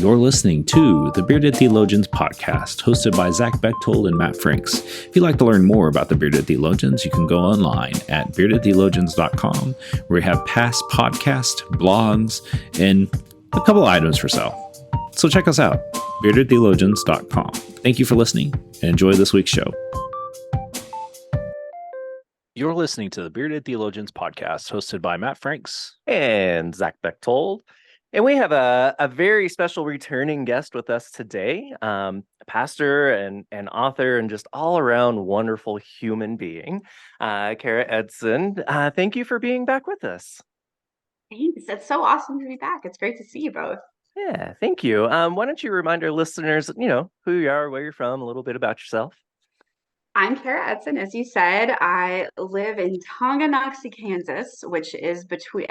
You're listening to the Bearded Theologians podcast, hosted by Zach Bechtold and Matt Franks. If you'd like to learn more about the Bearded Theologians, you can go online at beardedtheologians.com, where we have past podcasts, blogs, and a couple items for sale. So check us out, beardedtheologians.com. Thank you for listening, and enjoy this week's show. You're listening to the Bearded Theologians podcast, hosted by Matt Franks and Zach Bechtold. And we have a very special returning guest with us today, a pastor and author and just all-around wonderful human being, Kara Eidson. Thank you for being back with us. Thanks. It's so awesome to be back. It's great to see you both. Yeah, thank you. Why don't you remind our listeners, who you are, where you're from, a little bit about yourself? I'm Kara Eidson. As you said, I live in Tonganoxie, Kansas, which is between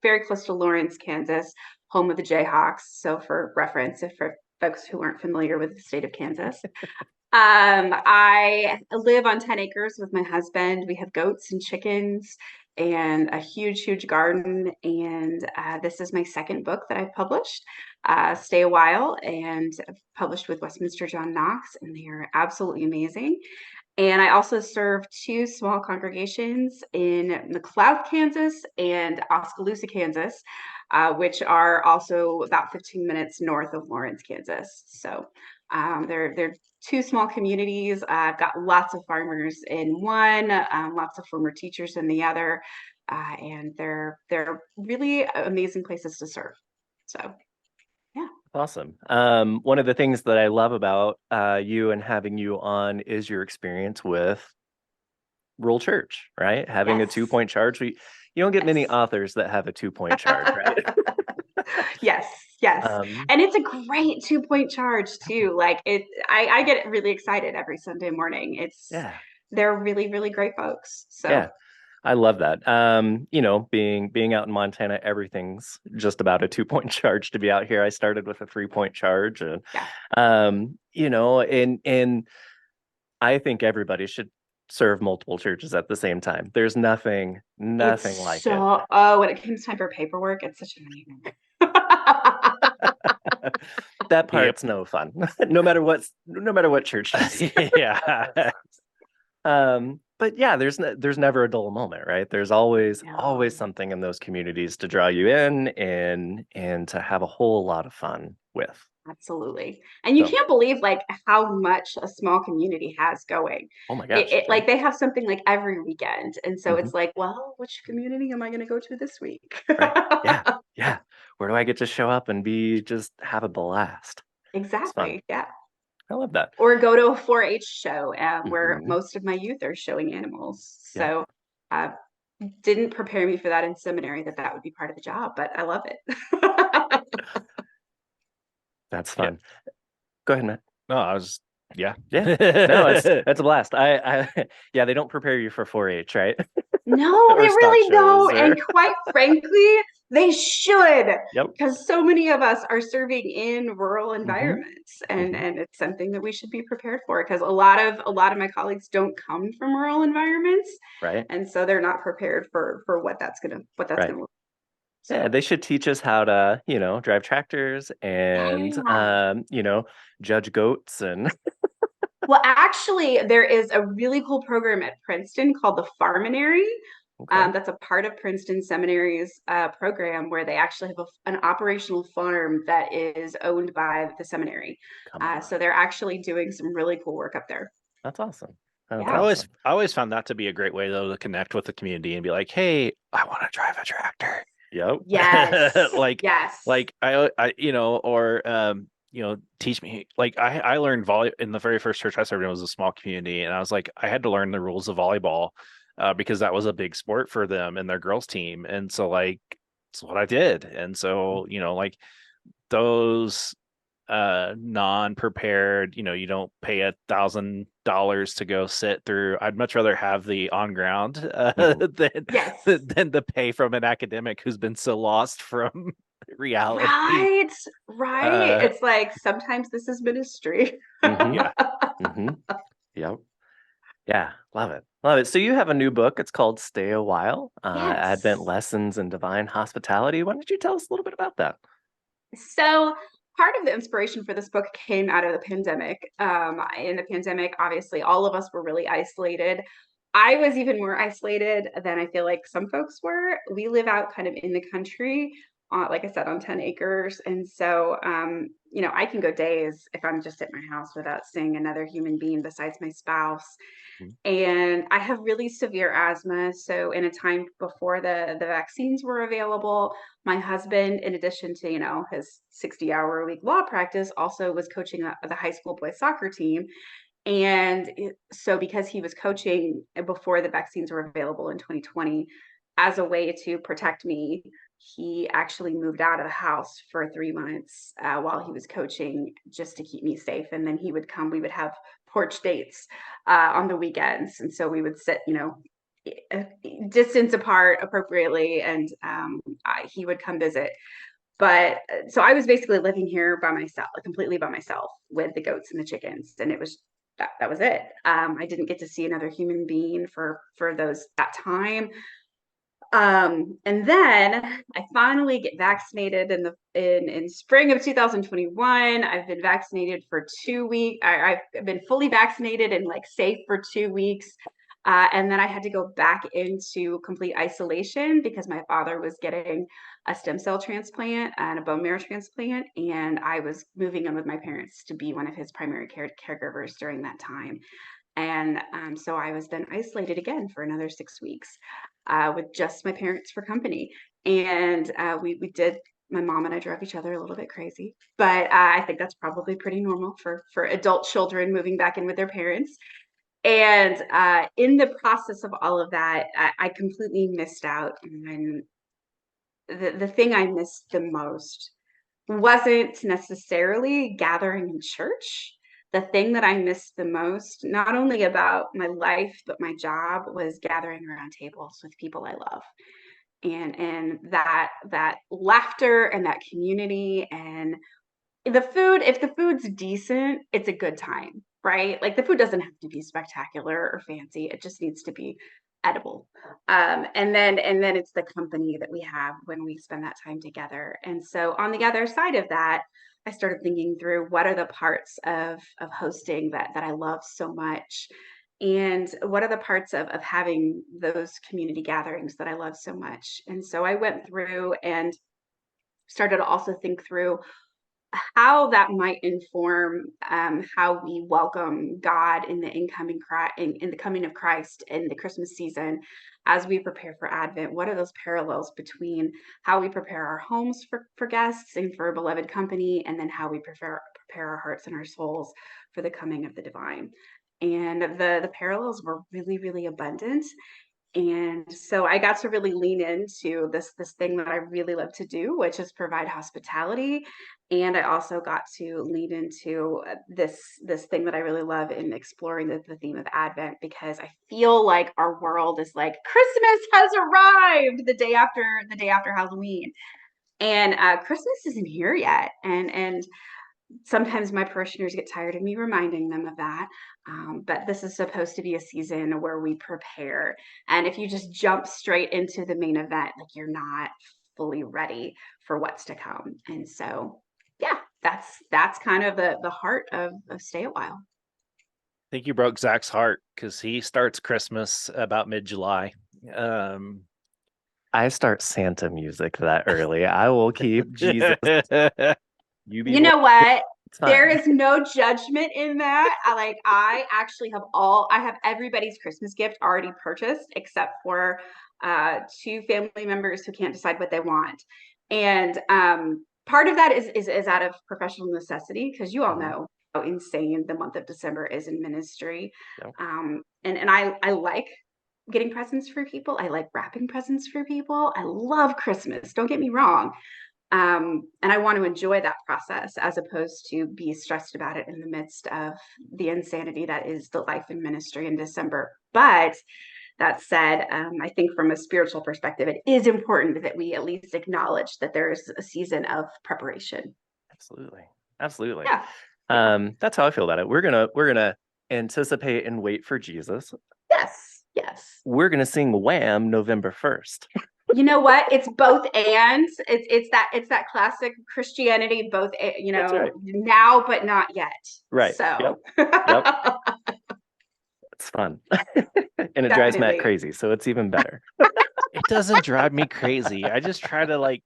very close to Lawrence, Kansas, home of the Jayhawks. So for reference, if for folks who aren't familiar with the state of Kansas, I live on 10 acres with my husband. We have goats and chickens and a huge garden. And this is my second book that I've published, Stay Awhile, and published with Westminster John Knox, and they are absolutely amazing. And I also serve two small congregations in McLeod, Kansas and Oskaloosa, Kansas, which are also about 15 minutes north of Lawrence, Kansas. So they're two small communities. I've got lots of farmers in one, lots of former teachers in the other, and they're really amazing places to serve. So. Yeah. Awesome. One of the things that I love about you and having you on is your experience with rural church, right? Having Yes. a 2-point charge. You don't get many authors that have a 2-point charge, right? Yes. And it's a great 2-point charge too. Like I get really excited every Sunday morning. They're really great folks. So yeah. I love that. Being out in Montana, everything's just about a 2-point charge to be out here. I started with a 3-point charge, and and I think everybody should serve multiple churches at the same time. There's nothing like it. Oh, when it comes time for paperwork, it's such a nightmare. That part's no fun. no matter what church you see. Yeah. But yeah, there's never a dull moment, right? There's always something in those communities to draw you in and to have a whole lot of fun with. Absolutely. And you can't believe like how much a small community has going. Oh my gosh. Like they have something like every weekend. And so it's like, well, which community am I going to go to this week? Right. Yeah. Where do I get to show up and just have a blast? Exactly. Yeah. I love that. Or go to a 4-H show where most of my youth are showing animals. So didn't prepare me for that in seminary, that would be part of the job, but I love it. That's fun. Yeah. Go ahead, Matt. No, I was No, that's a blast. They don't prepare you for 4-H, right? No, they really don't. And quite frankly, they should. Yep. Because so many of us are serving in rural environments, and it's something that we should be prepared for. Because a lot of my colleagues don't come from rural environments, right? And so they're not prepared for what that's gonna look like. So. Yeah, they should teach us how to, drive tractors and, judge goats and. Well, actually, there is a really cool program at Princeton called the Farminary. Okay. That's a part of Princeton Seminary's program where they actually have an operational farm that is owned by the seminary. So they're actually doing some really cool work up there. That's awesome. I always found that to be a great way, though, to connect with the community and be like, hey, I want to drive a tractor. Yep. Yes. Teach me. Like I learned volleyball in the very first church I served in. Was a small community, and I was like, I had to learn the rules of volleyball because that was a big sport for them and their girls team, and so like it's what I did. And so those non-prepared, you don't pay $1,000 to go sit through. I'd much rather have the on ground than the pay from an academic who's been so lost from reality. Right. It's like sometimes this is ministry. Yep. Yeah, love it. So you have a new book. It's called Stay Awhile, Advent Lessons in Divine Hospitality. Why don't you tell us a little bit about that? So part of the inspiration for this book came out of the pandemic. In the pandemic, obviously, all of us were really isolated. I was even more isolated than I feel like some folks were. We live out kind of in the country, like I said, on 10 acres. And so, I can go days if I'm just at my house without seeing another human being besides my spouse. Mhm. And I have really severe asthma. So in a time before the vaccines were available, my husband, in addition to, his 60-hour-a-week law practice, also was coaching the high school boys soccer team. And so because he was coaching before the vaccines were available in 2020, as a way to protect me, he actually moved out of the house for 3 months while he was coaching just to keep me safe. And then he would come, we would have porch dates on the weekends. And so we would sit, distance apart appropriately, and he would come visit. But so I was basically living here by myself, completely by myself, with the goats and the chickens, and it was that was it. I didn't get to see another human being for that time. And then I finally get vaccinated in spring of 2021. I've been vaccinated for 2 weeks. I've been fully vaccinated and like safe for 2 weeks. And then I had to go back into complete isolation because my father was getting a stem cell transplant and a bone marrow transplant. And I was moving in with my parents to be one of his primary caregivers during that time. And so I was then isolated again for another 6 weeks with just my parents for company. And we did, my mom and I drove each other a little bit crazy, but I think that's probably pretty normal for adult children moving back in with their parents. And in the process of all of that, I completely missed out on the thing I missed the most wasn't necessarily gathering in church. The thing that I missed the most, not only about my life, but my job, was gathering around tables with people I love. And that laughter and that community and the food, if the food's decent, it's a good time, right? Like the food doesn't have to be spectacular or fancy. It just needs to be edible. And then it's the company that we have when we spend that time together. And so on the other side of that, I started thinking through what are the parts of hosting that I love so much. And what are the parts of having those community gatherings that I love so much? And so I went through and started to also think through how that might inform how we welcome God in the in the coming of Christ in the Christmas season as we prepare for Advent. What are those parallels between how we prepare our homes for guests and for beloved company, and then how we prepare our hearts and our souls for the coming of the divine? And the parallels were really, really abundant. And so I got to really lean into this thing that I really love to do, which is provide hospitality. And I also got to lean into this thing that I really love in exploring the theme of Advent, because I feel like our world is like Christmas has arrived the day after Halloween, and Christmas isn't here yet. And sometimes my parishioners get tired of me reminding them of that. But this is supposed to be a season where we prepare. And if you just jump straight into the main event, like you're not fully ready for what's to come. And so, yeah, that's kind of the heart of Stay a While. I think you broke Zach's heart because he starts Christmas about mid-July. I start Santa music that early. I will keep Jesus. You know what? It's There fine. is no judgment in that. I actually I have everybody's Christmas gift already purchased except for two family members who can't decide what they want. And part of that is out of professional necessity, because you all Mhm. know how insane the month of December is in ministry. Yep. And I like getting presents for people. I like wrapping presents for people. I love Christmas. Don't get me wrong. And I want to enjoy that process as opposed to be stressed about it in the midst of the insanity that is the life in ministry in December. But that said, I think from a spiritual perspective, it is important that we at least acknowledge that there's a season of preparation. Absolutely. Yeah. That's how I feel about it. We're gonna anticipate and wait for Jesus. Yes. We're gonna sing Wham! November 1st. You know what? It's both and. It's that classic Christianity, both That's right. now but not yet. Right. Yep. So Yep. It's fun. And it drives Matt definitely. crazy, so it's even better. It doesn't drive me crazy. I just try to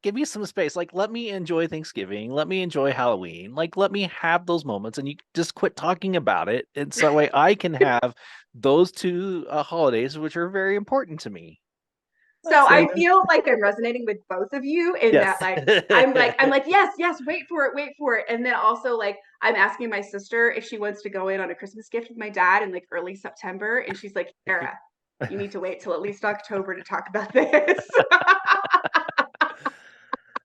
give me some space. Like, let me enjoy Thanksgiving. Let me enjoy Halloween. Like, let me have those moments, and you just quit talking about it. And so that way I can have those two holidays, which are very important to me. So I Same. feel like I'm resonating with both of you in Yes. that I'm like yes, wait for it, and then also like I'm asking my sister if she wants to go in on a Christmas gift with my dad in like early September, and she's like, Sarah, you need to wait till at least October to talk about this.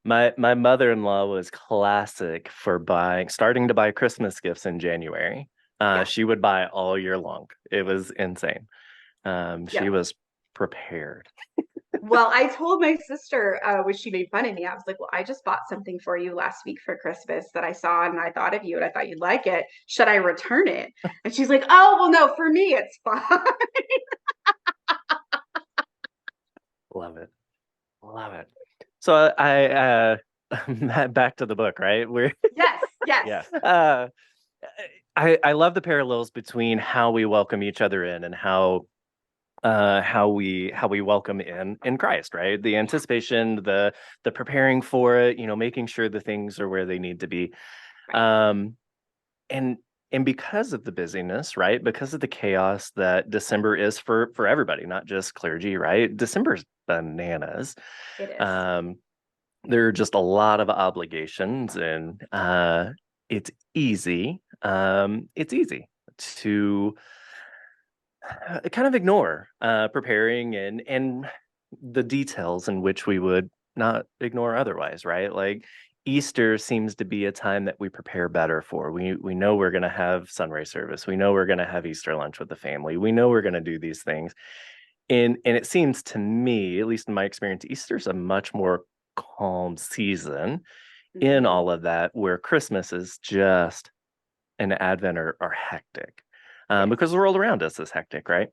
My mother-in-law was classic for starting to buy Christmas gifts in January. Yeah. She would buy all year long. It was insane. She Yeah. was prepared. Well, I told my sister when she made fun of me, I was like, well, I just bought something for you last week for Christmas that I saw and I thought of you and I thought you'd like it. Should I return it? And she's like, oh, well, no, for me, it's fine. Love it. Love it. So I back to the book, right? Yes. Yeah. I love the parallels between how we welcome each other in and how we welcome in Christ, right? The anticipation, the preparing for it, making sure the things are where they need to be. Um, and because of the busyness, right? Because of the chaos that December is for everybody, not just clergy, right? December's bananas. It is. There are just a lot of obligations, and it's easy. It's easy to kind of ignore preparing and the details in which we would not ignore otherwise, right? Like Easter seems to be a time that we prepare better for. We know we're going to have sunrise service. We know we're going to have Easter lunch with the family. We know we're going to do these things. And it seems to me, at least in my experience, Easter's a much more calm season in all of that, where Christmas is just and Advent are hectic, Yes. because the world around us is hectic, right?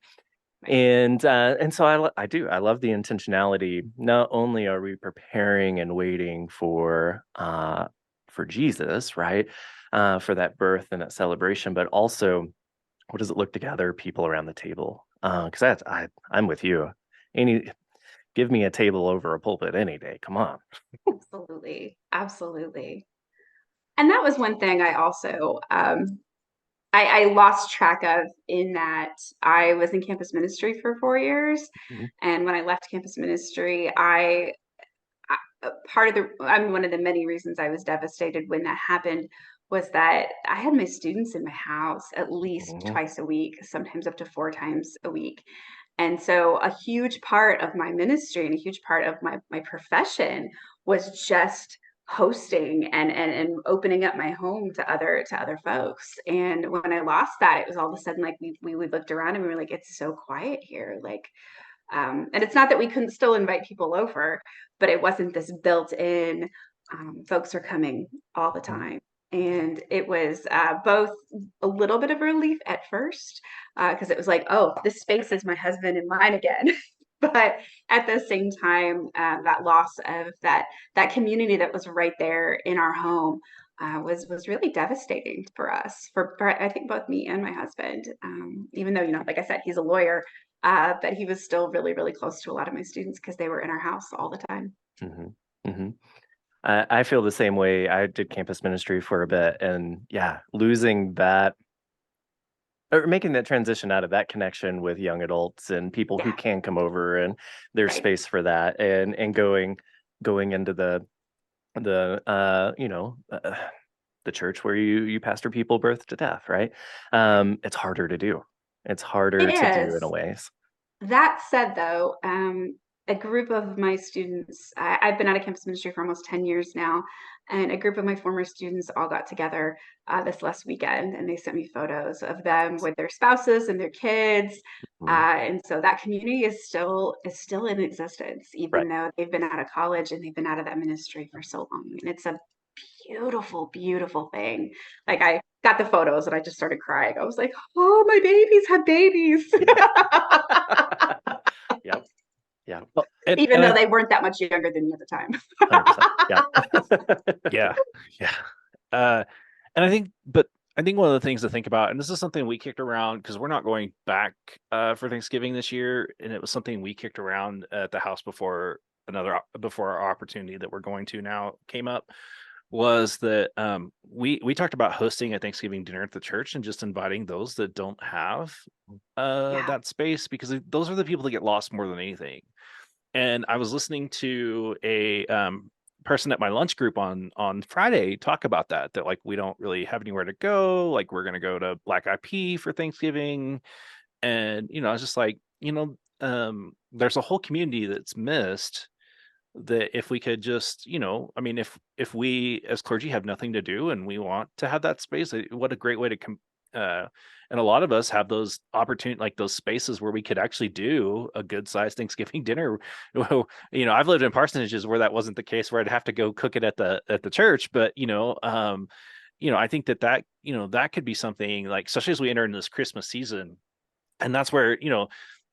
Right. And so I love the intentionality. Not only are we preparing and waiting for Jesus, right, for that birth and that celebration, but also what does it look to gather people around the table? Because I'm with you. Give me a table over a pulpit any day. Come on. Absolutely. Absolutely. And that was one thing I also I lost track of, in that I was in campus ministry for 4 years. Mhm. And when I left campus ministry, I'm one of the many reasons I was devastated when that happened was that I had my students in my house at least Mhm. twice a week, sometimes up to 4 times a week. And so a huge part of my ministry and a huge part of my profession was just hosting and opening up my home to other folks. And when I lost that, it was all of a sudden like we looked around and we were like, it's so quiet here. Like, and it's not that we couldn't still invite people over, but it wasn't this built in, folks are coming all the time. And it was both a little bit of relief at first, because it was like, oh, this space is my husband and mine again. But at the same time, that loss of that community that was right there in our home was really devastating for us, for I think both me and my husband. Even though, like I said, he's a lawyer, but he was still really, really close to a lot of my students because they were in our house all the time. Mm-hmm. Mm-hmm. I feel the same way. I did campus ministry for a bit, and yeah, losing that or making that transition out of that connection with young adults and people who Yeah, can come over and there's right. space for that, and going into the church where you pastor people birth to death, right? It's harder to do. It's It harder to do in a is. ways. That said, though, a group of my students, I've been out of campus ministry for almost 10 years now, and a group of my former students all got together this last weekend, and they sent me photos of them with their spouses and their kids. Mhm. And so that community is still in existence, Right. even though they've been out of college and they've been out of that ministry for so long. And it's a beautiful, beautiful thing. Like I got the photos and I just started crying. I was like, oh, my babies have babies. Yep. Yeah. Well, even though they weren't that much younger than me at the time. 100%. Yeah. yeah. And I think one of the things to think about, and this is something we kicked around because we're not going back for Thanksgiving this year, and it was something we kicked around at the house before our opportunity that we're going to now came up, was that we talked about hosting a Thanksgiving dinner at the church and just inviting those that don't have Yeah. that space, because those are the people that get lost more than anything. And I was listening to a person at my lunch group on Friday talk about that like we don't really have anywhere to go, like we're going to go to Black Eyed Peas for Thanksgiving. And I was just like, there's a whole community that's missed, that if we could just, I mean, if we as clergy have nothing to do and we want to have that space, what a great way to and a lot of us have those opportunity, like those spaces where we could actually do a good sized Thanksgiving dinner. I've lived in parsonages where that wasn't the case, where I'd have to go cook it at the church. But I think that could be something, like, especially as we enter into this Christmas season. And that's where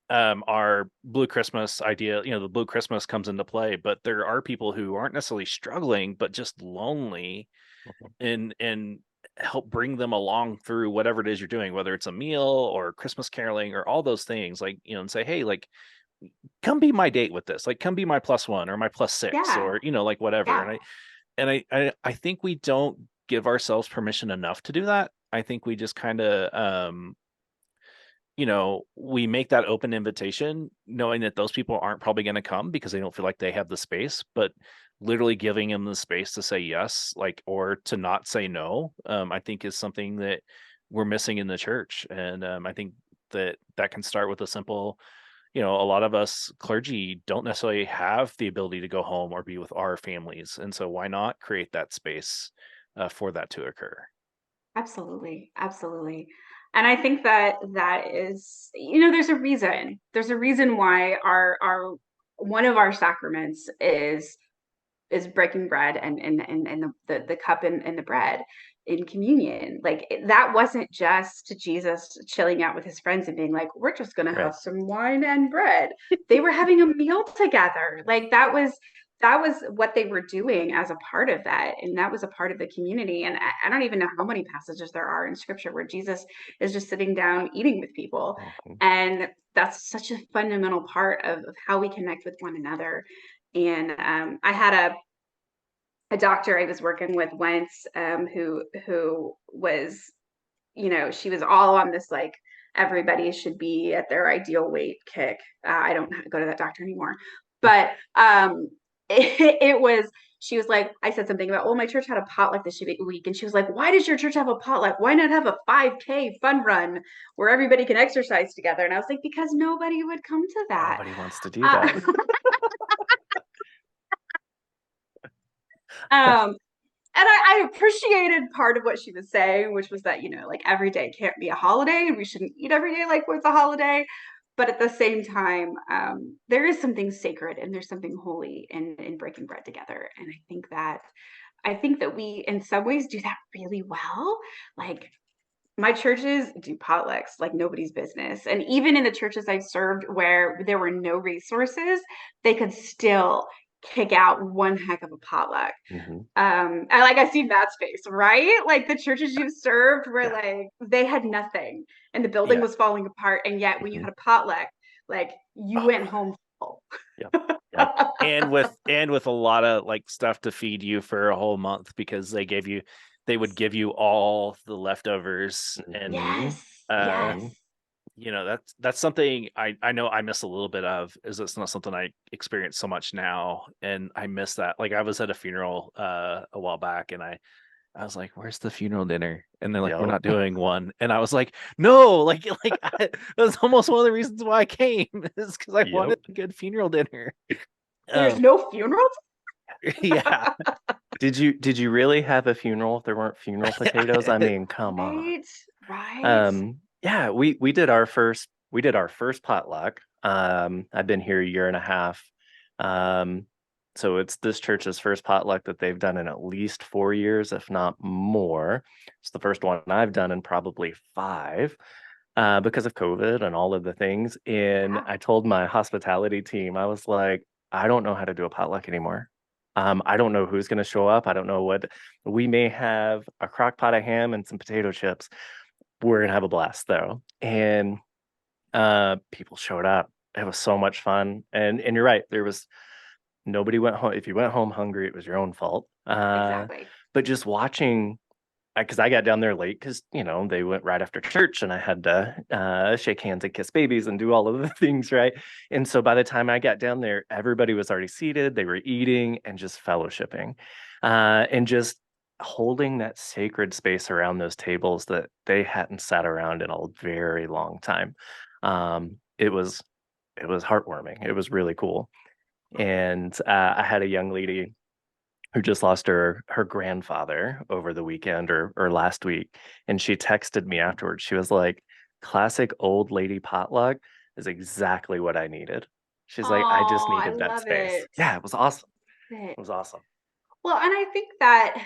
our Blue Christmas idea, the Blue Christmas comes into play. But there are people who aren't necessarily struggling, but just lonely, and help bring them along through whatever it is you're doing, whether it's a meal or Christmas caroling or all those things, like, and say, hey, like, come be my date with this, like, come be my +1 or my +6, Yeah. or like whatever. Yeah. And I think we don't give ourselves permission enough to do that. I think we just kind of we make that open invitation knowing that those people aren't probably going to come because they don't feel like they have the space, but literally giving them the space to say yes, like, or to not say no, I think is something that we're missing in the church. And I think that can start with a simple, a lot of us clergy don't necessarily have the ability to go home or be with our families. And so why not create that space for that to occur? Absolutely. Absolutely. And I think that is, there's a reason why our one of our sacraments is breaking bread and the cup and the bread in communion. Like, that wasn't just Jesus chilling out with his friends and being like, we're just going to have some wine and bread. They were having a meal together. Like, that was what they were doing as a part of that. And that was a part of the community. And I don't even know how many passages there are in scripture where Jesus is just sitting down eating with people. And that's such a fundamental part of how we connect with one another. And I had a doctor I was working with once, who was, she was all on this, like, everybody should be at their ideal weight kick. I don't go to that doctor anymore, but it was, she was like, I said something about, well, my church had a potluck this week, and she was like, why does your church have a potluck? Why not have a 5K fun run where everybody can exercise together? And I was like, because nobody would come to that. Nobody wants to do that. And I appreciated part of what she was saying, which was that, like, every day can't be a holiday and we shouldn't eat every day like it's a holiday. But at the same time, there is something sacred and there's something holy in breaking bread together. And I think that we, in some ways, do that really well. Like, my churches do potlucks like nobody's business. And even in the churches I served where there were no resources, they could still kick out one heck of a potluck. I see Matt's face, right? Like, the churches you served were like, they had nothing and the building was falling apart. And yet when you had a potluck, like, you went home full. And with a lot of, like, stuff to feed you for a whole month, because they would give you all the leftovers. And Yes. that's something I know I miss a little bit of, is it's not something I experience so much now. And I miss that. Like, I was at a funeral a while back, and I was like, where's the funeral dinner? And they're like, we're not doing one. And I was like, no, that's almost one of the reasons why I came, is because I wanted a good funeral dinner. There's no funeral? Yeah. Did you really have a funeral if there weren't funeral potatoes? I mean, come on. Right. Yeah, we did our first potluck. I've been here a year and a half. So it's this church's first potluck that they've done in at least 4 years, if not more. It's the first one I've done in probably 5. because of COVID and all of the things. And Yeah. I told my hospitality team, I was like, I don't know how to do a potluck anymore. I don't know who's going to show up. I don't know what we may have a crock pot of ham and some potato chips. We're going to have a blast though. And people showed up. It was so much fun. And you're right. There was nobody went home. If you went home hungry, it was your own fault. Exactly. But just watching, because I got down there late because, you know, they went right after church and I had to shake hands and kiss babies and do all of the things, right? And so by the time I got down there, everybody was already seated. They were eating and just fellowshipping and just holding that sacred space around those tables that they hadn't sat around in a very long time. It was heartwarming. It was really cool. And I had a young lady who just lost her grandfather over the weekend or last week, and she texted me afterwards. She was like, "Classic old lady potluck is exactly what I needed." She's like, "I just Oh, I needed that love space." it. Yeah, it was awesome. It- It was awesome. Well, and I think that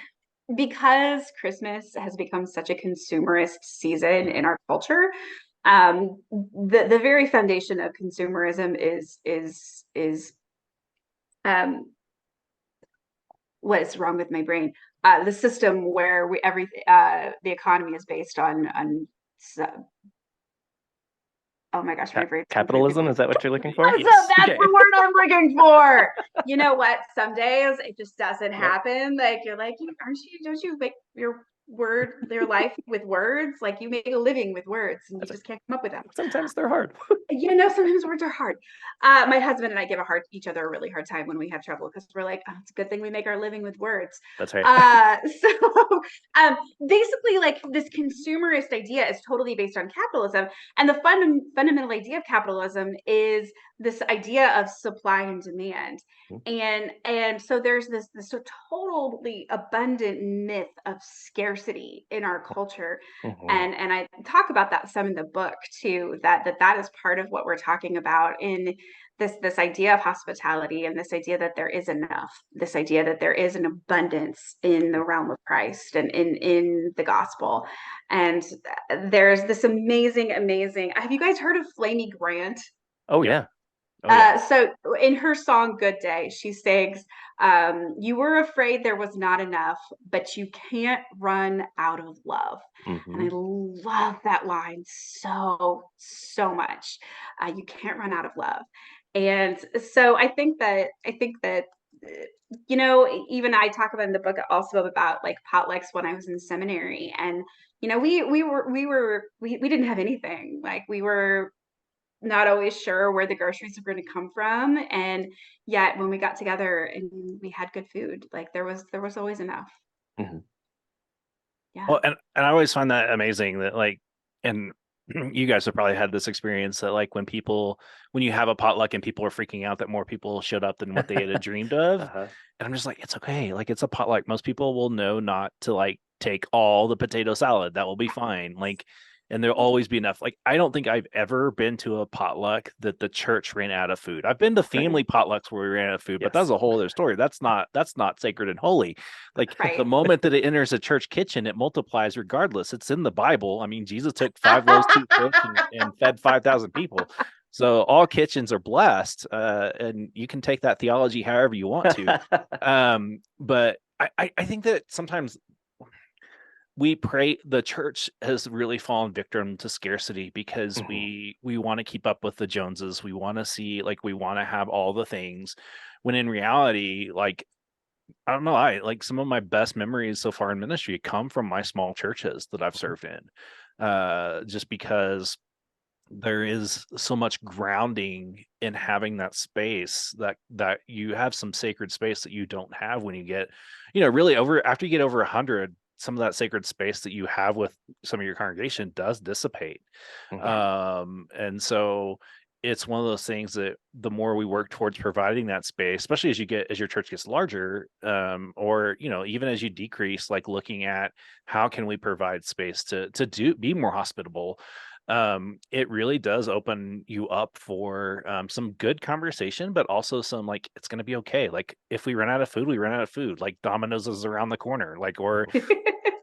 because Christmas has become such a consumerist season in our culture, the very foundation of consumerism is um, what is wrong with my brain? The system where the economy is based on oh my gosh, my brain's completely. Capitalism, is that what you're looking for? So Yes. that's Okay. the word I'm looking for. You know what? Some days it just doesn't Yep. happen. Like you're like, don't you make your life with words? Like you make a living with words and you just can't come up with them. Sometimes they're hard. You know, sometimes words are hard. My husband and I give each other a really hard time when we have trouble because we're like, oh, it's a good thing we make our living with words. That's right. Basically, like this consumerist idea is totally based on capitalism, and the fundamental idea of capitalism is this idea of supply and demand. And so there's this totally abundant myth of scarcity in our culture. Mhm. And I talk about that some in the book too, that is part of what we're talking about in this idea of hospitality and this idea that there is enough, this idea that there is an abundance in the realm of Christ and in the gospel. And there's this amazing have you guys heard of Flamey Grant? Oh yeah. Oh yeah. So in her song Good Day, she sings, you were afraid there was not enough, but you can't run out of love. And I love that line so much. You can't run out of love. And so I think that you know, even I talk about in the book also about like potlucks when I was in seminary. And you know, we didn't have anything. Like we were not always sure where the groceries were going to come from, and yet when we got together and we had good food, like there was always enough. Mhm. Yeah. Well, and I always find that amazing that like, and you guys have probably had this experience that like when you have a potluck and people are freaking out that more people showed up than what they had dreamed of, Uh-huh. and I'm just like, it's okay, like it's a potluck. Most people will know not to like take all the potato salad. That will be fine. Like, and there'll always be enough. Like, I don't think I've ever been to a potluck that the church ran out of food. I've been to family potlucks where we ran out of food, but that's Yes. a whole other story. That's not sacred and holy. Like Right. the moment that it enters a church kitchen, it multiplies regardless. It's in the Bible. I mean, Jesus took 5 loaves, 2 fish, and fed 5,000 people. So all kitchens are blessed, and you can take that theology however you want to. But I think that sometimes we pray, the church has really fallen victim to scarcity because we want to keep up with the Joneses. We want to see, like, we want to have all the things, when in reality, like, I don't know, I like some of my best memories so far in ministry come from my small churches that I've served in, just because there is so much grounding in having that space, that you have some sacred space that you don't have when you get, really after you get over 100. Some of that sacred space that you have with some of your congregation does dissipate. And so it's one of those things that the more we work towards providing that space, especially as your church gets larger, or even as you decrease, like looking at how can we provide space to be more hospitable. It really does open you up for some good conversation, but also some, like, it's going to be okay. Like, if we run out of food, we run out of food. Like, Domino's is around the corner. Like, or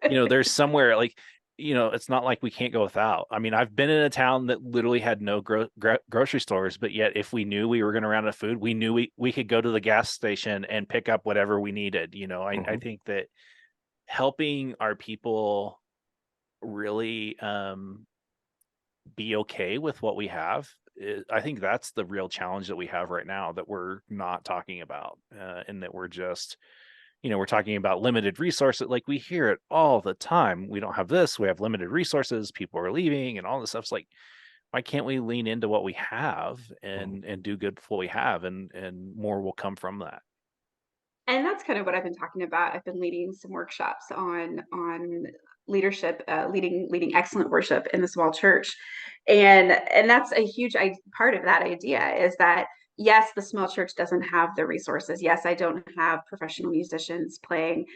there's somewhere, like, it's not like we can't go without. I mean, I've been in a town that literally had no grocery stores, but yet if we knew we were going to run out of food, we knew we could go to the gas station and pick up whatever we needed. I think that helping our people really be okay with what we have, I think that's the real challenge that we have right now that we're not talking about, and that we're just, we're talking about limited resources. Like, we hear it all the time. We don't have this, we have limited resources, people are leaving and all this stuff's like, why can't we lean into what we have and do good with what we have, and more will come from that. And that's kind of what I've been talking about. I've been leading some workshops on leadership, leading excellent worship in the small church, and that's a huge part of that idea is that yes, the small church doesn't have the resources. Yes, I don't have professional musicians playing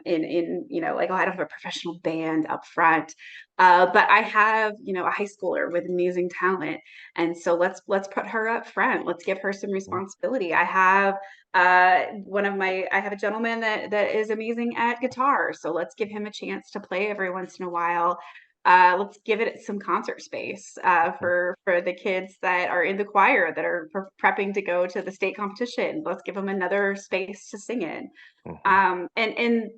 in like, oh, I don't have a professional band up front, but I have a high schooler with amazing talent, and so let's put her up front. Let's give her some responsibility. I have I have a gentleman that is amazing at guitar, so let's give him a chance to play every once in a while. Let's give it some concert space for the kids that are in the choir that are prepping to go to the state competition. Let's give them another space to sing in. And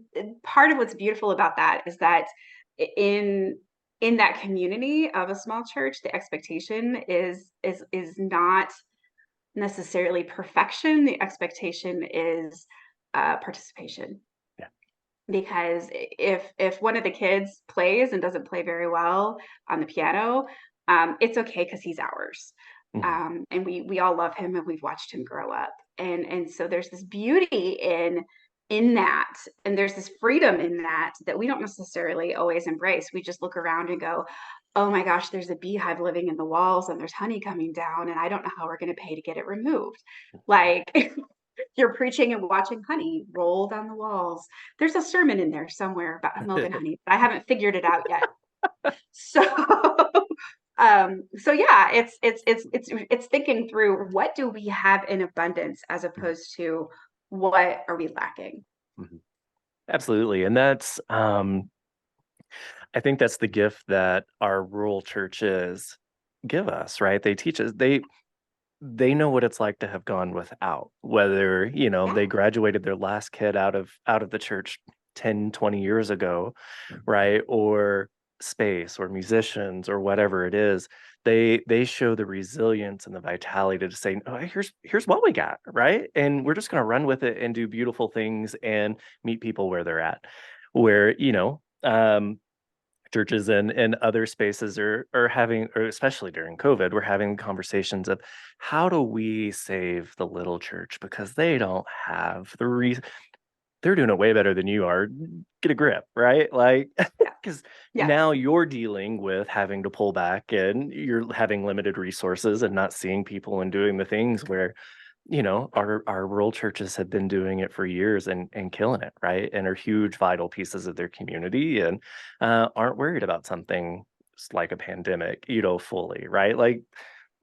part of what's beautiful about that is that in that community of a small church, the expectation is not necessarily perfection. The expectation is participation. Yeah. Because if one of the kids plays and doesn't play very well on the piano, it's okay because he's ours. And we all love him and we've watched him grow up. And so there's this beauty in that, and there's this freedom in that we don't necessarily always embrace. We just look around and go, oh my gosh, there's a beehive living in the walls and there's honey coming down and I don't know how we're going to pay to get it removed. Like, you're preaching and watching honey roll down the walls. There's a sermon in there somewhere about milk and honey, but I haven't figured it out yet. So so yeah, it's thinking through, what do we have in abundance as opposed to what are we lacking. Absolutely. And that's I think that's the gift that our rural churches give us, right? They teach us, they know what it's like to have gone without, whether they graduated their last kid out of the church 10-20 years ago, right? Or space or musicians or whatever it is. They show the resilience and the vitality to say, oh, here's what we got, right? And we're just going to run with it and do beautiful things and meet people where they're at. Where churches and other spaces are having, or especially during COVID, we're having conversations of how do we save the little church because they don't have they're doing it way better than you are. Get a grip, right? Like, because now you're dealing with having to pull back and you're having limited resources and not seeing people and doing the things where our rural churches have been doing it for years and killing it, right? And are huge, vital pieces of their community and aren't worried about something like a pandemic, fully, right? Like,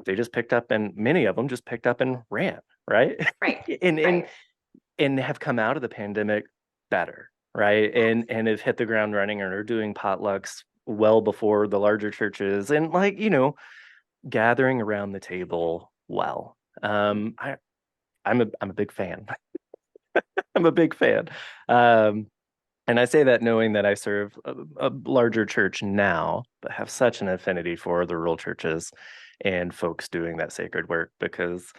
they just picked up, and many of them just picked up and ran, right? Right. and have come out of the pandemic better, right? And have hit the ground running and are doing potlucks well before the larger churches and gathering around the table well. I'm a big fan. I'm a big fan. And I say that knowing that I serve a larger church now, but have such an affinity for the rural churches and folks doing that sacred work, because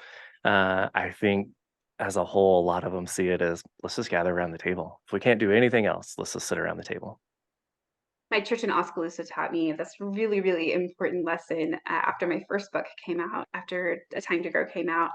I think as a whole, a lot of them see it as, let's just gather around the table. If we can't do anything else, let's just sit around the table. My church in Oskaloosa taught me this really, really important lesson after my first book came out, after A Time to Grow came out.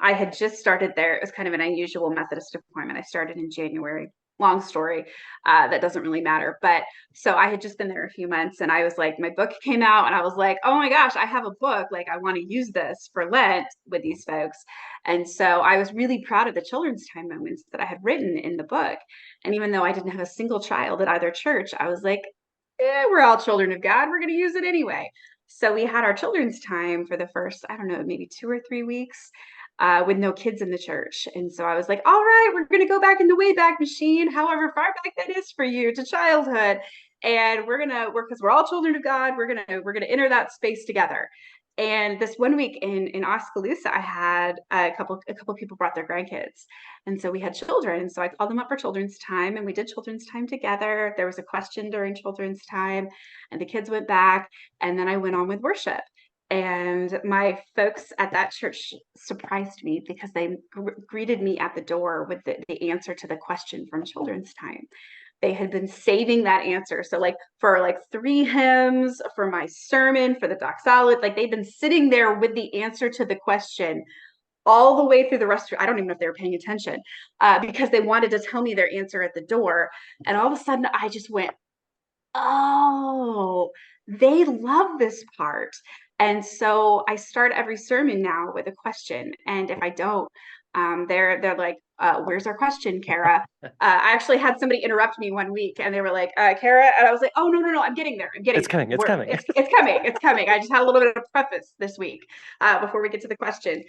I had just started there. It was kind of an unusual Methodist appointment. I started in January. Long story, that doesn't really matter. But so I had just been there a few months and I was like, my book came out and I was like, oh my gosh, I have a book. Like, I want to use this for Lent with these folks. And so I was really proud of the children's time moments that I had written in the book. And even though I didn't have a single child at either church, I was like, we're all children of God. We're going to use it anyway. So we had our children's time for the first, I don't know, maybe 2 or 3 weeks with no kids in the church. And so I was like, all right, we're going to go back in the Wayback Machine, however far back that is for you, to childhood. and because we're all children of God, we're gonna enter that space together. And this one week in Oskaloosa, I had a couple people brought their grandkids, and so we had children. So I called them up for children's time, and we did children's time together. There was a question during children's time, and the kids went back, and then I went on with worship. And my folks at that church surprised me because they greeted me at the door with the answer to the question from children's time. They had been saving that answer. So like for like 3 hymns, for my sermon, for the doxology, like they've been sitting there with the answer to the question all the way through the rest of, I don't even know if they were paying attention, because they wanted to tell me their answer at the door. And all of a sudden I just went, oh, they love this part. And so I start every sermon now with a question. And if I don't, they're like, where's our question, Kara? I actually had somebody interrupt me one week and they were like, Kara, and I was like, oh, no, I'm getting there. It's coming. It's coming. It's coming. I just had a little bit of preface this week before we get to the question.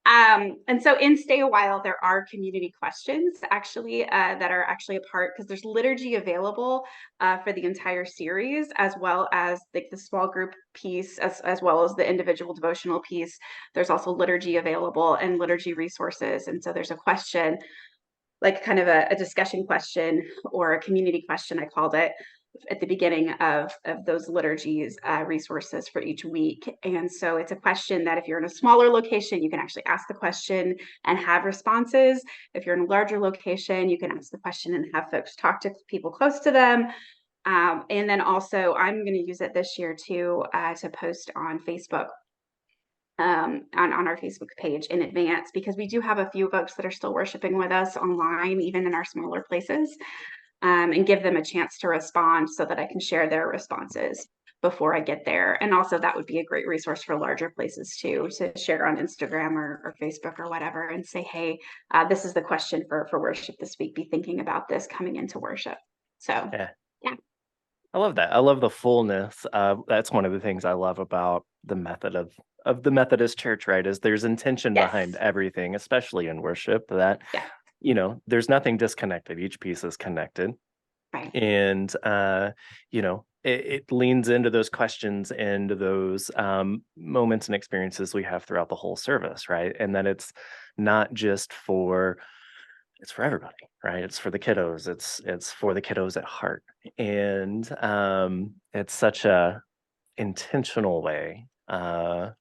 And so in Stay Awhile, there are community questions actually that are actually a part, because there's liturgy available for the entire series, as well as the small group piece, as well as the individual devotional piece. There's also liturgy available and liturgy resources. And so there's a question, like kind of a discussion question or a community question, I called it, at the beginning of those liturgies resources for each week. And so it's a question that if you're in a smaller location, you can actually ask the question and have responses. If you're in a larger location, you can ask the question and have folks talk to people close to them. And then also I'm going to use it this year too, to post on Facebook, on our Facebook page in advance, because we do have a few folks that are still worshiping with us online, even in our smaller places, and give them a chance to respond so that I can share their responses before I get there. And also that would be a great resource for larger places too, to share on Instagram or Facebook or whatever and say, hey, this is the question for worship this week. Be thinking about this coming into worship. So Yeah. yeah. I love that. I love the fullness. That's one of the things I love about the method of the Methodist Church, right? Is there's intention behind Yes. everything, especially in worship, that, Yeah. there's nothing disconnected. Each piece is connected. Right. And, it leans into those questions and those moments and experiences we have throughout the whole service, right? And that it's not just it's for everybody, right? It's for the kiddos. It's for the kiddos at heart. And it's such a intentional way of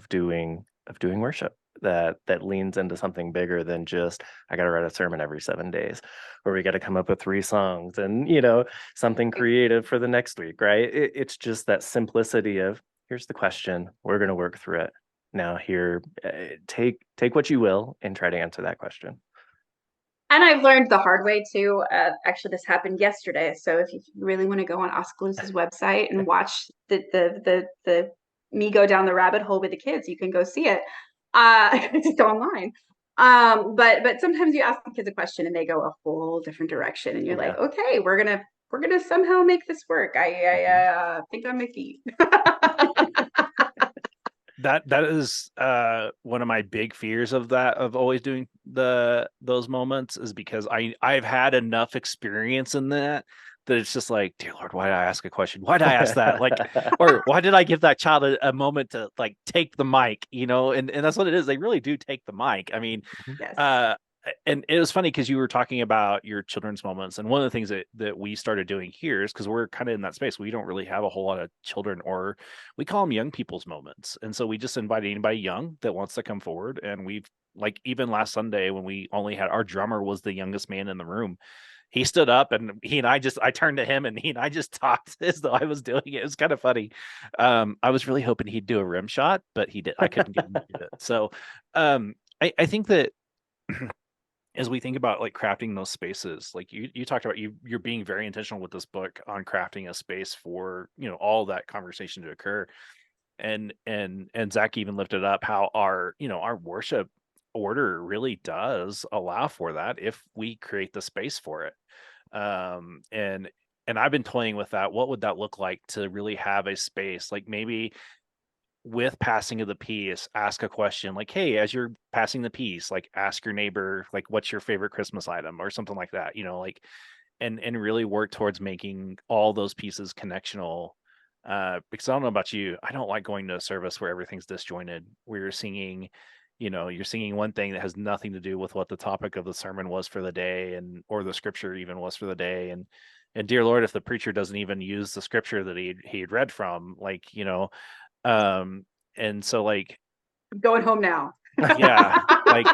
doing worship that leans into something bigger than just, I got to write a sermon every 7 days, or we got to come up with 3 songs and something creative for the next week, right? It's just that simplicity of, here's the question, we're going to work through it now. Here, take what you will and try to answer that question. And I've learned the hard way too. Actually, this happened yesterday. So if you really want to go on Oscaloos's website and watch the me go down the rabbit hole with the kids, you can go see it. It's online. But sometimes you ask the kids a question and they go a whole different direction, and you're like, okay, we're gonna somehow make this work. I think on my feet. That is one of my big fears of always doing those moments, is because I've had enough experience in that it's just like, dear Lord, why did I ask a question? Why did I ask that? Like, or why did I give that child a moment to like take the mic? And that's what it is. They really do take the mic. I mean, Yes. And it was funny because you were talking about your children's moments, and one of the things that we started doing here is, because we're kind of in that space, we don't really have a whole lot of children, or we call them young people's moments, and so we just invite anybody young that wants to come forward. And we've, like, even last Sunday when we only had, our drummer was the youngest man in the room. He stood up and I turned to him and he and I just talked as though I was doing it. It was kind of funny. I was really hoping he'd do a rim shot, but I couldn't get him to do it. So I think that as we think about like crafting those spaces, like you talked about, you're being very intentional with this book on crafting a space for all that conversation to occur. And Zach even lifted up how our worship order really does allow for that if we create the space for it. And I've been toying with that. What would that look like to really have a space, like maybe with passing of the peace, ask a question like, hey, as you're passing the peace, like ask your neighbor, like, what's your favorite Christmas item, or something like that, like and really work towards making all those pieces connectional. Because I don't know about you, I don't like going to a service where everything's disjointed, where you're singing, you're singing one thing that has nothing to do with what the topic of the sermon was for the day, and or the scripture even was for the day. And dear Lord, if the preacher doesn't even use the scripture that he'd read from, um, and so like, I'm going home now. yeah, like,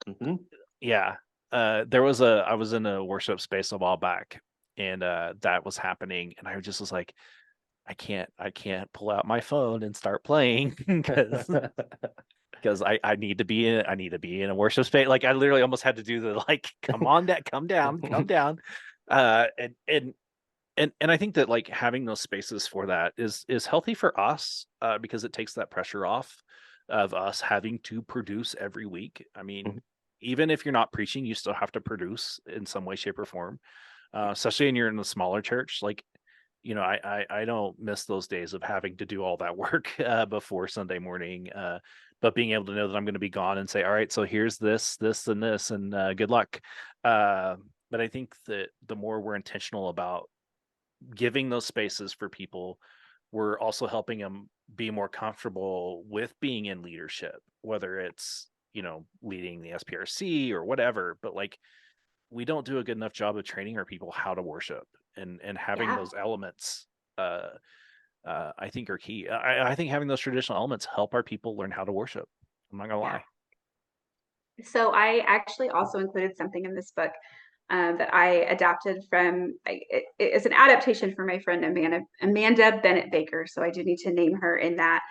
Mhm. yeah. I was in a worship space a while back, and that was happening, and I just was like, I can't pull out my phone and start playing because I need to be in a worship space. Like, I literally almost had to do the, like, come on, that come down, come down. And I think that, like, having those spaces for that is healthy for us, because it takes that pressure off of us having to produce every week. I mean, Mhm. even if you're not preaching, you still have to produce in some way, shape, or form. Especially when you're in a smaller church. Like, I don't miss those days of having to do all that work before Sunday morning. But being able to know that I'm going to be gone and say, all right, so here's this, this, and this, and good luck. But I think that the more we're intentional about giving those spaces for people, we're also helping them be more comfortable with being in leadership, whether it's, leading the SPRC or whatever. But, like, we don't do a good enough job of training our people how to worship, and having Yeah. those elements, I think, are key. I think having those traditional elements help our people learn how to worship. I'm not gonna Yeah. lie. So I actually also included something in this book that I adapted from. It's an adaptation from my friend Amanda Bennett Baker. So I do need to name her in that.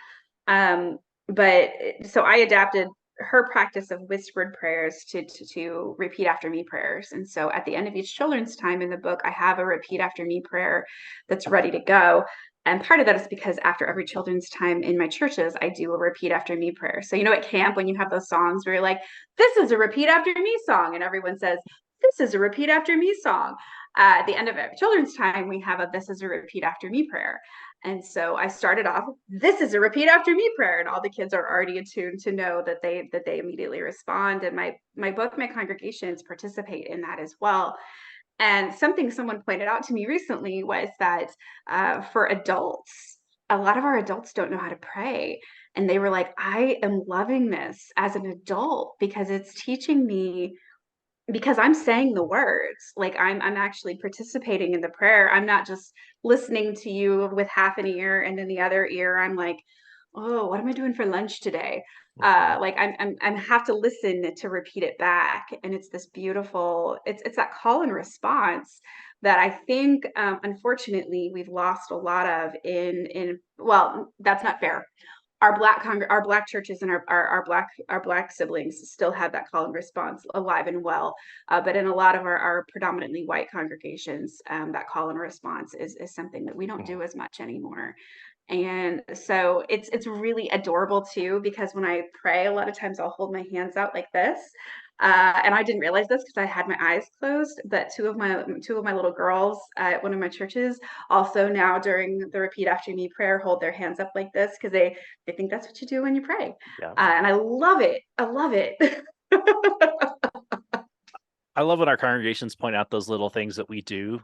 But so I adapted her practice of whispered prayers to repeat after me prayers. And so at the end of each children's time in the book, I have a repeat after me prayer that's ready to go. And part of that is because after every children's time in my churches, I do a repeat after me prayer. So, at camp, when you have those songs where you're like, this is a repeat after me song, and everyone says, this is a repeat after me song. At the end of every children's time, we have a this is a repeat after me prayer. And so I started off, this is a repeat after me prayer. And all the kids are already attuned to know that they immediately respond. And my book, my congregations participate in that as well. And something someone pointed out to me recently was that for adults, a lot of our adults don't know how to pray. And they were like, I am loving this as an adult because it's teaching me, because I'm saying the words, like I'm actually participating in the prayer. I'm not just listening to you with half an ear, and in the other ear I'm like, oh, what am I doing for lunch today? Like I'm have to listen to repeat it back, and it's this beautiful. It's that call and response that I think, unfortunately, we've lost a lot of in. Well, that's not fair. Our black churches and our black siblings still have that call and response alive and well, but in a lot of our predominantly white congregations, that call and response is something that we don't do as much anymore. And so it's really adorable too, because when I pray, a lot of times I'll hold my hands out like this. And I didn't realize this because I had my eyes closed, but two of my little girls at one of my churches also now during the repeat after me prayer hold their hands up like this because they think that's what you do when you pray. Yeah. And I love it. I love it. I love when our congregations point out those little things that we do,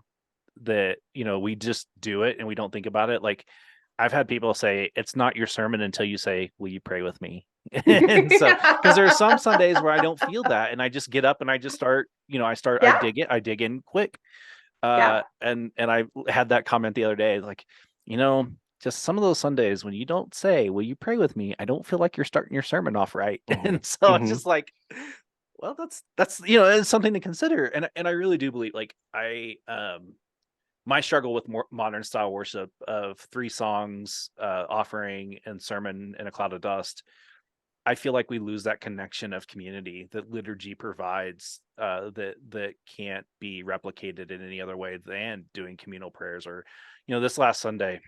that, we just do it and we don't think about it. Like, I've had people say, it's not your sermon until you say, will you pray with me? And so, because there are some Sundays where I don't feel that, and I just get up and I just start, I Yeah. dig in quick. Yeah. And I had that comment the other day, like, you know, just some of those Sundays when you don't say, will you pray with me? I don't feel like you're starting your sermon off right. And so it's Mhm. just like, well, that's it's something to consider. And I really do believe, like, my struggle with more modern style worship of 3 songs, offering and sermon and a cloud of dust, I feel like we lose that connection of community that liturgy provides, that can't be replicated in any other way than doing communal prayers. Or, this last Sunday,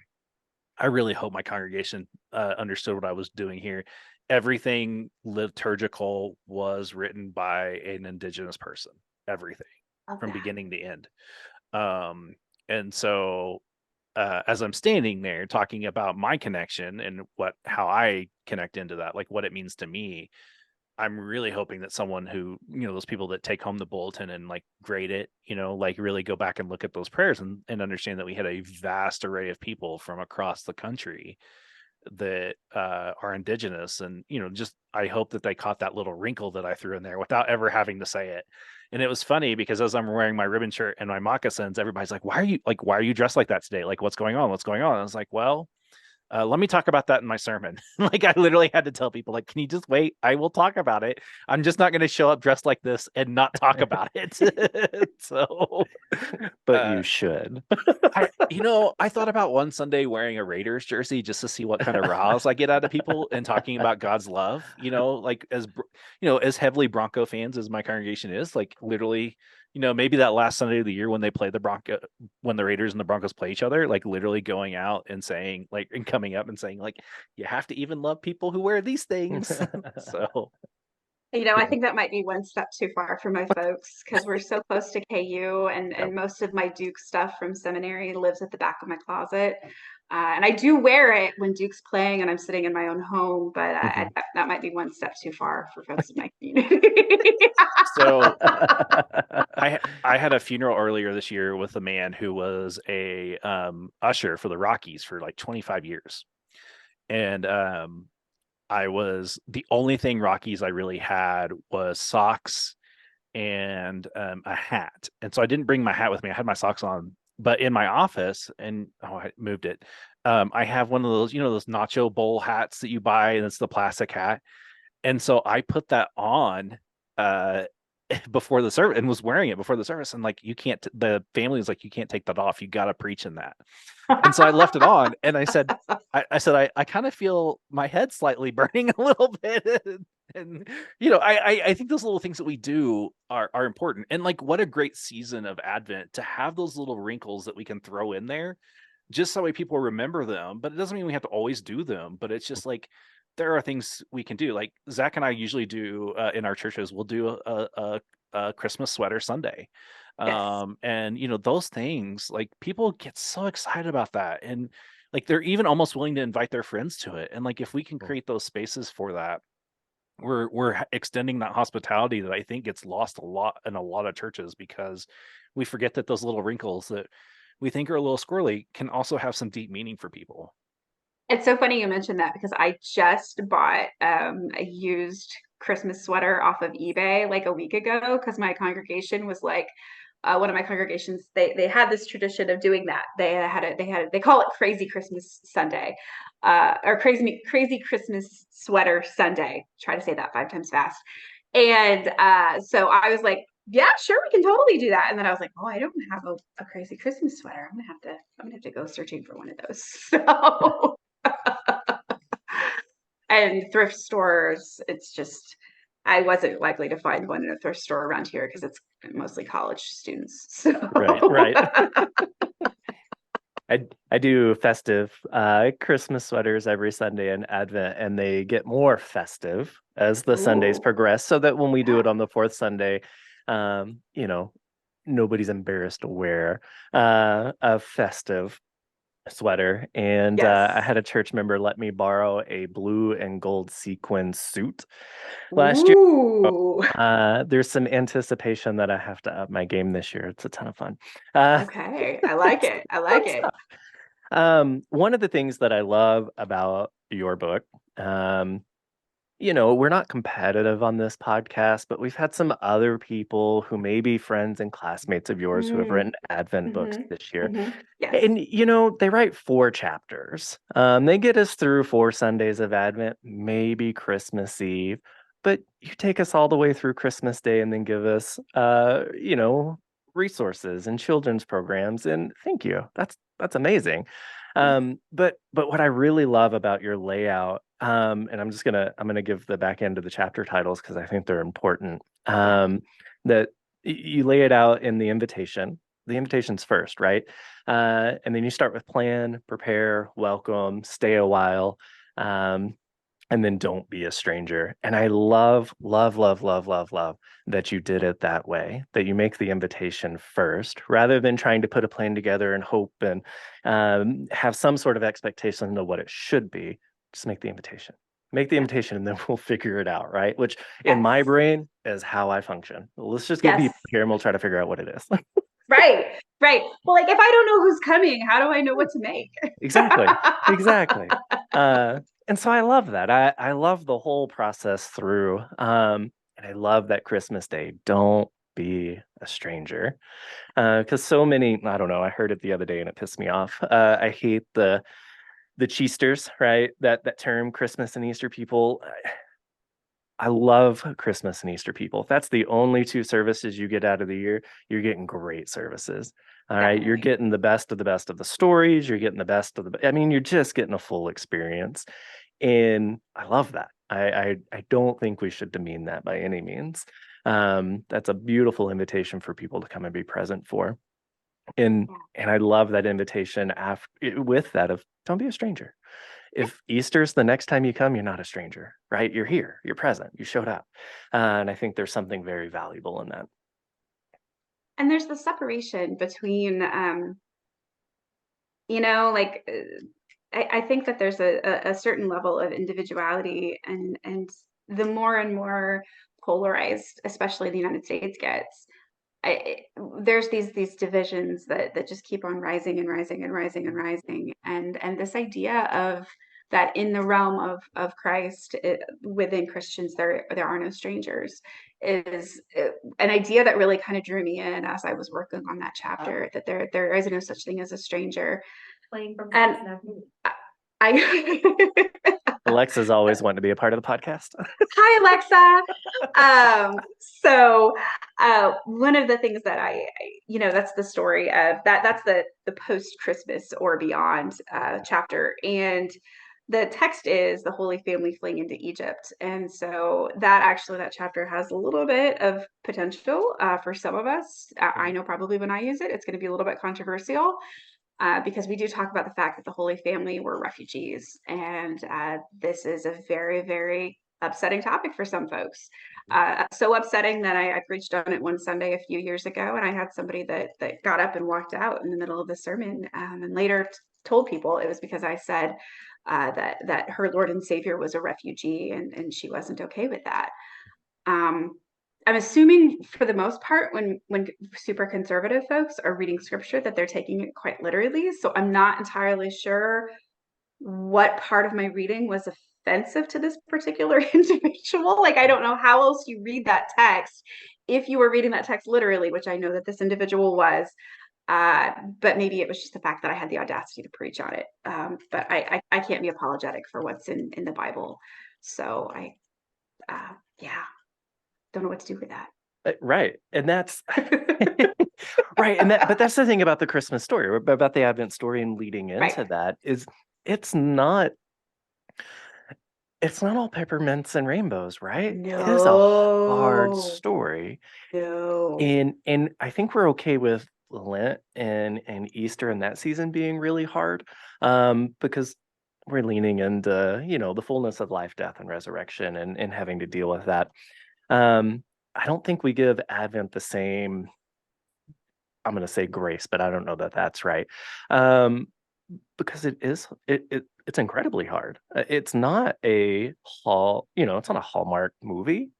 I really hope my congregation understood what I was doing here. Everything liturgical was written by an Indigenous person. Everything, Love from that. beginning to end. Um, and so, as I'm standing there talking about my connection and how I connect into that, like what it means to me, I'm really hoping that someone who, those people that take home the bulletin and like grade it, like really go back and look at those prayers and understand that we had a vast array of people from across the country that are indigenous. And, just I hope that they caught that little wrinkle that I threw in there without ever having to say it. And it was funny because as I'm wearing my ribbon shirt and my moccasins, everybody's like, why are you dressed like that today? Like, what's going on? What's going on? And I was like, well, let me talk about that in my sermon. Like I literally had to tell people, like, can you just wait? I will talk about it. I'm just not going to show up dressed like this and not talk about it. So, But you should. I thought about one Sunday wearing a Raiders jersey just to see what kind of rows I get out of people and talking about God's love. Like as heavily Bronco fans as my congregation is, like literally. Maybe that last Sunday of the year when they play when the Raiders and the Broncos play each other, like literally going out and saying, like, and coming up and saying, like, you have to even love people who wear these things. So, I think that might be one step too far for my folks because we're so close to KU, and most of my Duke stuff from seminary lives at the back of my closet. And I do wear it when Duke's playing and I'm sitting in my own home, but that might be one step too far for folks in my community. So I had a funeral earlier this year with a man who was a usher for the Rockies for like 25 years. And I was the only thing Rockies I really had was socks and a hat. And so I didn't bring my hat with me. I had my socks on, but in my office, and I moved it. I have one of those, those nacho bowl hats that you buy, and it's the plastic hat. And so I put that on before the service and was wearing it before the service. And like, the family was like, you can't take that off. You got to preach in that. And so I left it on and I said, I kind of feel my head slightly burning a little bit. And I think those little things that we do are important. And like, what a great season of Advent to have those little wrinkles that we can throw in there, just so way people remember them. But it doesn't mean we have to always do them. But it's just like there are things we can do. Like Zach and I usually do in our churches. We'll do a Christmas sweater Sunday. Yes. And those things, like people get so excited about that, and like they're even almost willing to invite their friends to it. And like if we can create those spaces for that, we're extending that hospitality that I think gets lost a lot in a lot of churches because we forget that those little wrinkles that we think are a little squirrely can also have some deep meaning for people. It's so funny you mentioned that because I just bought a used Christmas sweater off of eBay like a week ago because my congregation was like, one of my congregations, they had this tradition of doing that. They call it Crazy Christmas Sunday, or Crazy Christmas Sweater Sunday. Try to say that 5 times fast. And so I was like, yeah, sure, we can totally do that. And then I was like, oh, I don't have a crazy Christmas sweater. I'm gonna have to go searching for one of those. So and thrift stores, it's just I wasn't likely to find one in a thrift store around here because it's mostly college students. So Right. I do festive Christmas sweaters every Sunday in Advent, and they get more festive as the Sundays Ooh. progress, so that when we do it on the fourth Sunday, nobody's embarrassed to wear a festive sweater. And Yes. I had a church member let me borrow a blue and gold sequin suit last year. Ooh. There's some anticipation that I have to up my game this year. It's a ton of fun. Okay. I like it. I like it. One of the things that I love about your book, we're not competitive on this podcast, but we've had some other people who may be friends and classmates of yours who have written Advent books this year. Yes. And, they write 4 chapters. They get us through 4 Sundays of Advent, maybe Christmas Eve, but you take us all the way through Christmas Day and then give us, resources and children's programs. And thank you. That's amazing. But what I really love about your layout, and I'm gonna give the back end of the chapter titles because I think they're important. That you lay it out in the invitation. The invitation's first, right? And then you start with plan, prepare, welcome, stay a while, and then don't be a stranger. And I love, love, love, love, love, love that you did it that way, that you make the invitation first, rather than trying to put a plan together and hope and have some sort of expectation of what it should be. Just make the invitation. Make the invitation and then we'll figure it out, right? Which in my brain is how I function. Let's just get people here and we'll try to figure out what it is. Right. Well, like if I don't know who's coming, how do I know what to make? Exactly. And so I love that. I love the whole process through. And I love that Christmas Day. Don't be a stranger. Because so many, I don't know, I heard it the other day and it pissed me off. I hate the cheesters, right? That term, Christmas and Easter people. I love Christmas and Easter people. If that's the only two services you get out of the year, you're getting great services. All right. You're getting the best of the stories. You're getting the best of I mean, you're just getting a full experience. And I love that. I don't think we should demean that by any means. That's a beautiful invitation for people to come and be present for. And I love that invitation with that of don't be a stranger. If Easter's the next time you come, you're not a stranger, right? You're here, you're present, you showed up. And I think there's something very valuable in that. And there's the separation between, you know, like I think that there's a certain level of individuality, and the more and more polarized, especially the United States gets, there's these divisions that just keep on rising and rising and rising and rising, and this idea of that in the realm of Christ, within Christians there are no strangers is an idea that really kind of drew me in as I was working on that chapter, that there is no such thing as a stranger. And I Alexa's always wanted to be a part of the podcast. Hi, Alexa. So one of the things that that's the story of that's the post-Christmas or beyond chapter. And the text is the Holy Family fleeing into Egypt. And so that chapter has a little bit of potential for some of us. I know probably when I use it, it's going to be a little bit controversial. Because we do talk about the fact that the Holy Family were refugees. And this is a very, very upsetting topic for some folks. So upsetting that I preached on it one Sunday a few years ago, and I had somebody that got up and walked out in the middle of the sermon, and later told people it was because I said that her Lord and Savior was a refugee, and she wasn't okay with that. I'm assuming for the most part, when super conservative folks are reading scripture, that they're taking it quite literally. So I'm not entirely sure what part of my reading was offensive to this particular individual. Like, I don't know how else you read that text if you were reading that text literally, which I know that this individual was. But maybe it was just the fact that I had the audacity to preach on it. But I can't be apologetic for what's in the Bible. So don't know what to do with that. Right. And that's right. But that's the thing about the Christmas story, about the Advent story, and leading into that is it's not all peppermints and rainbows, right? No. It is a hard story. No. And I think we're okay with Lent and Easter and that season being really hard, because we're leaning into, the fullness of life, death, and resurrection, and having to deal with that. I don't think we give Advent the same, I'm going to say grace, but I don't know that that's right. Because it's incredibly hard. It's not it's not a Hallmark movie.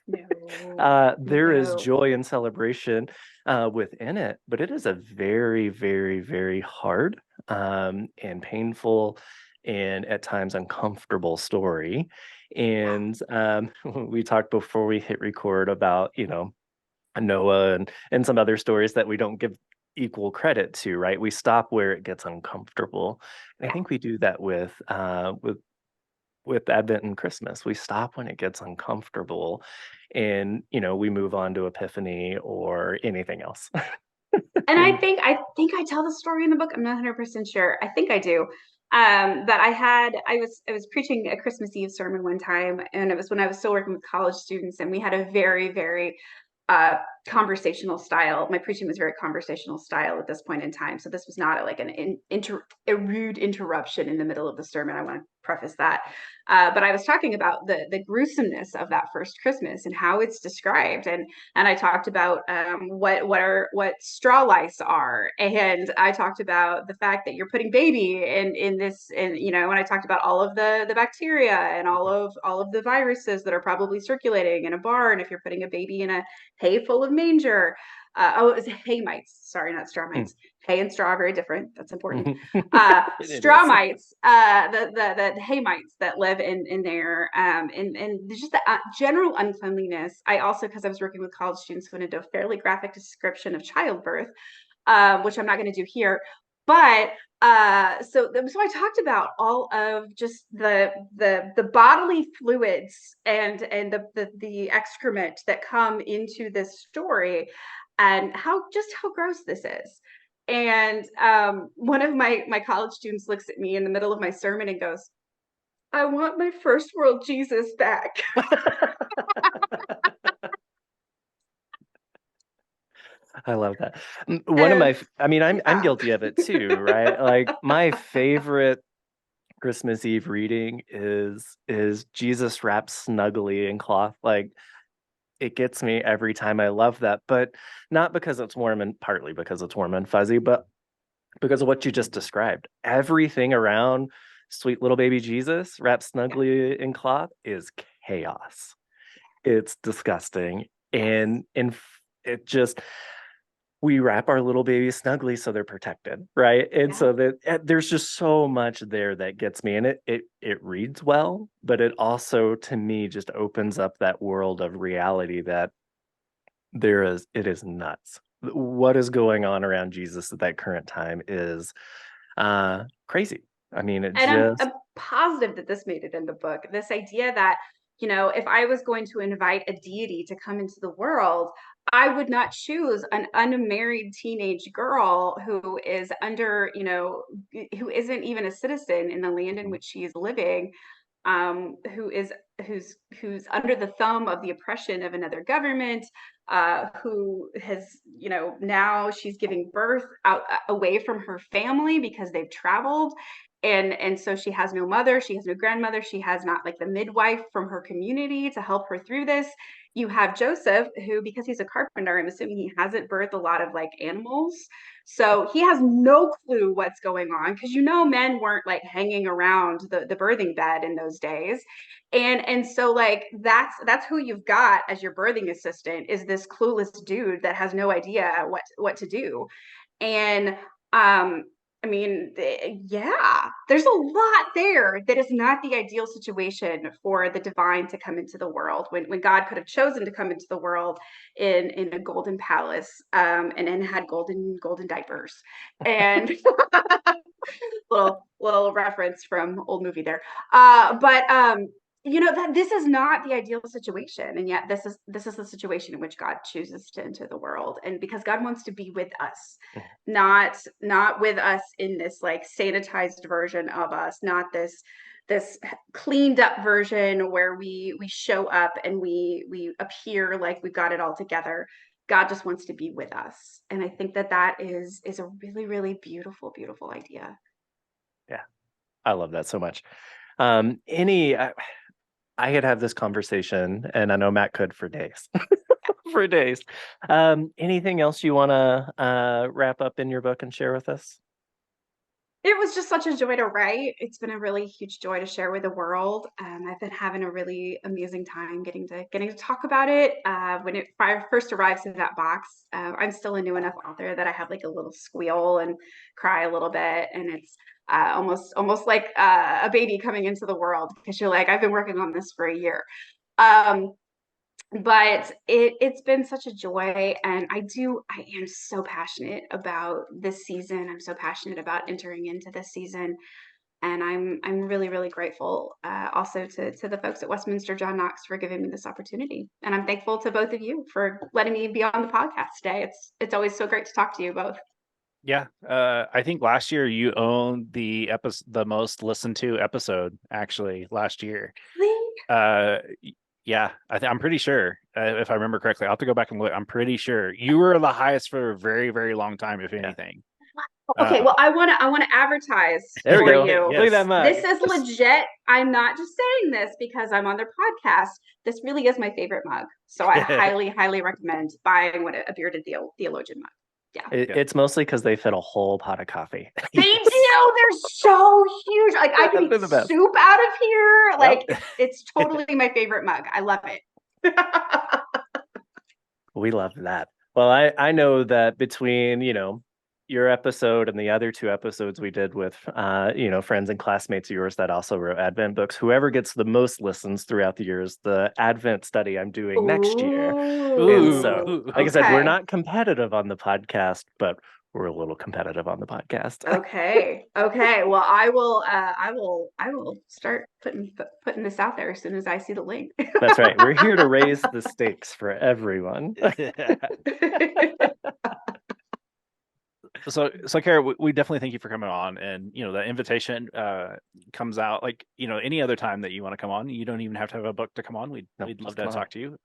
There is joy and celebration within it, but it is a very, very, very hard and painful and at times uncomfortable story. And we talked before we hit record about, Noah and some other stories that we don't give equal credit to, right? We stop where it gets uncomfortable. And I think we do that with Advent and Christmas. We stop when it gets uncomfortable, and we move on to Epiphany or anything else. And I think I tell the story in the book. I'm not 100% sure. I think I do. That I was preaching a Christmas Eve sermon one time, and it was when I was still working with college students, and we had a very, very conversational style. My preaching was very conversational style at this point in time. So this was not like a rude interruption in the middle of the sermon. I want to preface that. But I was talking about the gruesomeness of that first Christmas and how it's described, and I talked about what straw lice are, and I talked about the fact that you're putting baby in this, and and I talked about all of the bacteria and all of the viruses that are probably circulating in a barn if you're putting a baby in a hay full of manger. It was hay mites. Sorry, not straw mites. Hay and straw are very different. That's important. Straw mites, the hay mites that live in there, and just the general uncleanliness. I also, because I was working with college students, went into a fairly graphic description of childbirth, which I'm not going to do here. But so I talked about all of just the bodily fluids and the excrement that come into this story, and how gross this is. And one of my college students looks at me in the middle of my sermon and goes, "I want my first world Jesus back." I love that. One of my, I mean, I'm guilty of it too, right? Like my favorite Christmas Eve reading is Jesus wrapped snugly in cloth. Like it gets me every time. I love that, but not because it's warm, and partly because it's warm and fuzzy, but because of what you just described. Everything around sweet little baby Jesus wrapped snugly in cloth is chaos. It's disgusting, and it just, we wrap our little babies snugly so they're protected, right? And so that there's just so much there that gets me, and it reads well, but it also, to me, just opens up that world of reality that it is nuts. What is going on around Jesus at that current time is crazy. I mean, I'm positive that this made it in the book. This idea that, if I was going to invite a deity to come into the world, I would not choose an unmarried teenage girl who is under, who isn't even a citizen in the land in which she is living, who's under the thumb of the oppression of another government, who has, now she's giving birth out away from her family because they've traveled. And so she has no mother, she has no grandmother, she has not like the midwife from her community to help her through this. You have Joseph, who, because he's a carpenter, I'm assuming he hasn't birthed a lot of like animals. So he has no clue what's going on, because men weren't like hanging around the birthing bed in those days. And so like that's who you've got as your birthing assistant, is this clueless dude that has no idea what to do. And I mean, yeah, there's a lot there that is not the ideal situation for the divine to come into the world, when God could have chosen to come into the world in a golden palace, and then had golden diapers. And little reference from old movie there. But that this is not the ideal situation, and yet this is the situation in which God chooses to enter the world, and because God wants to be with us, not with us in this like sanitized version of us, not this cleaned up version where we show up and we appear like we've got it all together. God just wants to be with us, and I think that is a really, really beautiful idea. Yeah, I love that so much. I could have this conversation, and I know Matt could, for days. For days. Anything else you want to wrap up in your book and share with us? It was just such a joy to write. It's been a really huge joy to share with the world. I've been having a really amazing time getting to talk about it. When it first arrives in that box, I'm still a new enough author that I have like a little squeal and cry a little bit, and it's almost like a baby coming into the world, because you're like, I've been working on this for a year. But it's been such a joy, and I am so passionate about this season. I'm so passionate about entering into this season, and I'm really, really grateful, also to the folks at Westminster John Knox for giving me this opportunity, and I'm thankful to both of you for letting me be on the podcast today. It's always so great to talk to you both. Yeah, I think last year you owned the most listened to episode, actually, last year. Really? Yeah, I'm pretty sure, if I remember correctly. I'll have to go back and look. I'm pretty sure you were the highest for a very, very long time, if anything. Okay, well, I want to advertise There we for go. you. Look at that mug. This is legit. I'm not just saying this because I'm on their podcast. This really is my favorite mug. So I highly, highly recommend buying a Bearded Theologian mug. Yeah. It's mostly because they fit a whole pot of coffee. They do. They're so huge. Like I can They're eat the best. soup out of here. Like it's totally my favorite mug. I love it. We love that. Well, I know that between, your episode and the other 2 episodes we did with, friends and classmates of yours that also wrote Advent books, whoever gets the most listens throughout the years, the Advent study I'm doing next year. And so, like I said, we're not competitive on the podcast, but we're a little competitive on the podcast. Okay. Well, I will start putting this out there as soon as I see the link. That's right. We're here to raise the stakes for everyone. So Kara, we definitely thank you for coming on, and the invitation comes out like any other time that you want to come on. You don't even have to have a book to come on. We'd love to talk to you.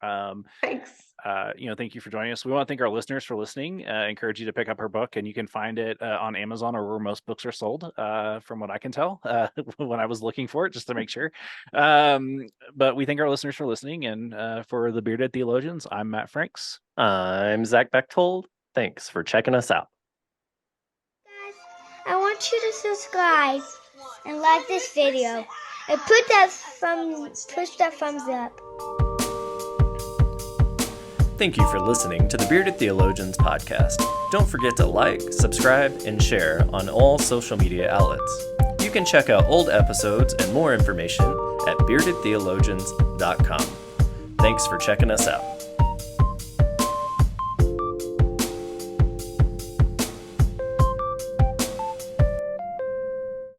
Thanks. Thank you for joining us. We want to thank our listeners for listening. Encourage you to pick up her book, and you can find it on Amazon or where most books are sold, from what I can tell when I was looking for it, just to make sure. But we thank our listeners for listening, and for the Bearded Theologians, I'm Matt Franks. I'm Zach Bechtold. Thanks for checking us out. I want you to subscribe and like this video and push that thumbs up. Thank you for listening to the Bearded Theologians podcast. Don't forget to like, subscribe, and share on all social media outlets. You can check out old episodes and more information at beardedtheologians.com. Thanks for checking us out.